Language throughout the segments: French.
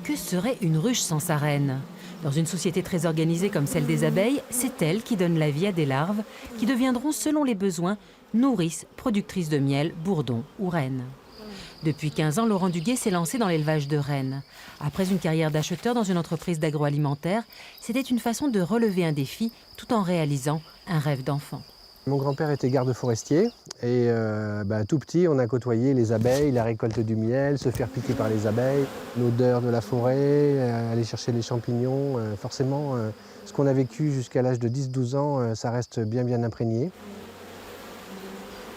Que serait une ruche sans sa reine? Dans une société très organisée comme celle des abeilles, c'est elle qui donne la vie à des larves qui deviendront, selon les besoins, nourrices, productrices de miel, bourdons ou reines. Depuis 15 ans, Laurent Duguet s'est lancé dans l'élevage de rennes. Après une carrière d'acheteur dans une entreprise d'agroalimentaire, c'était une façon de relever un défi tout en réalisant un rêve d'enfant. Mon grand-père était garde forestier et tout petit, on a côtoyé les abeilles, la récolte du miel, se faire piquer par les abeilles, l'odeur de la forêt, aller chercher les champignons. Forcément, ce qu'on a vécu jusqu'à l'âge de 10-12 ans, ça reste bien imprégné.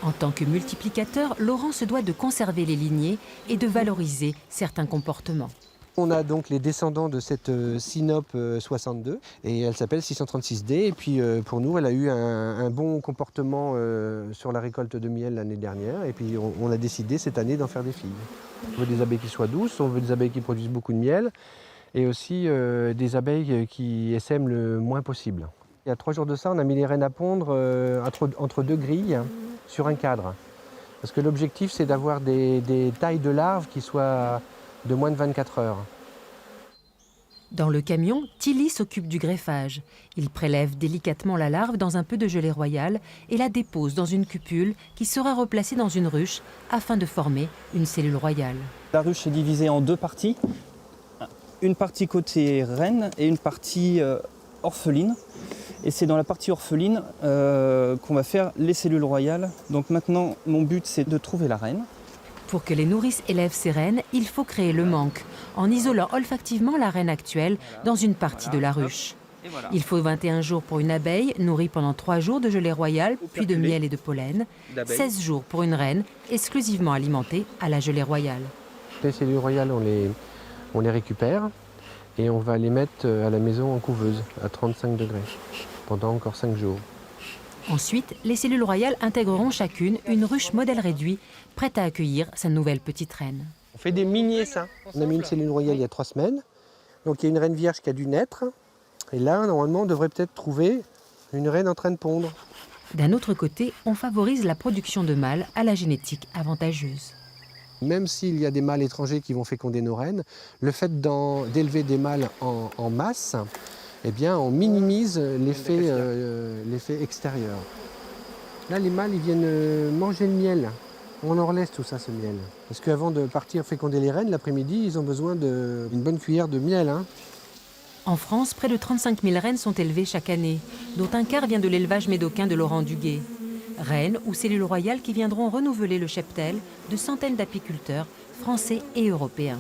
En tant que multiplicateur, Laurent se doit de conserver les lignées et de valoriser certains comportements. On a donc les descendants de cette Synope 62 et elle s'appelle 636D. Et puis pour nous, elle a eu un bon comportement sur la récolte de miel l'année dernière. Et puis on a décidé cette année d'en faire des filles. On veut des abeilles qui soient douces, on veut des abeilles qui produisent beaucoup de miel et aussi des abeilles qui essaiment le moins possible. Il y a 3 jours de ça, on a mis les reines à pondre entre 2 grilles sur un cadre. Parce que l'objectif, c'est d'avoir des tailles de larves qui soient de moins de 24 heures. Dans le camion, Tilly s'occupe du greffage. Il prélève délicatement la larve dans un peu de gelée royale et la dépose dans une cupule qui sera replacée dans une ruche afin de former une cellule royale. La ruche est divisée en 2 parties. Une partie côté reine et une partie orpheline. Et c'est dans la partie orpheline qu'on va faire les cellules royales. Donc maintenant, mon but, c'est de trouver la reine. Pour que les nourrices élèvent ces reines, il faut créer le manque, en isolant olfactivement la reine actuelle dans une partie de la ruche. Il faut 21 jours pour une abeille, nourrie pendant 3 jours de gelée royale, puis de miel et de pollen. 16 jours pour une reine, exclusivement alimentée à la gelée royale. Les cellules royales, on les récupère et on va les mettre à la maison en couveuse à 35 degrés pendant encore 5 jours. Ensuite, les cellules royales intégreront chacune une ruche modèle réduit, prête à accueillir sa nouvelle petite reine. On fait des mini-essaims. On a mis une cellule royale il y a 3 semaines. Donc il y a une reine vierge qui a dû naître. Et là, normalement, on devrait peut-être trouver une reine en train de pondre. D'un autre côté, on favorise la production de mâles à la génétique avantageuse. Même s'il y a des mâles étrangers qui vont féconder nos reines, le fait d'élever des mâles en masse, eh bien, on minimise l'effet extérieur. Là, les mâles, ils viennent manger le miel. On leur laisse tout ça, ce miel. Parce qu'avant de partir féconder les reines, l'après-midi, ils ont besoin d'une bonne cuillère de miel. En France, près de 35 000 reines sont élevées chaque année, dont un quart vient de l'élevage médocain de Laurent Duguet. Reines ou cellules royales qui viendront renouveler le cheptel de centaines d'apiculteurs français et européens.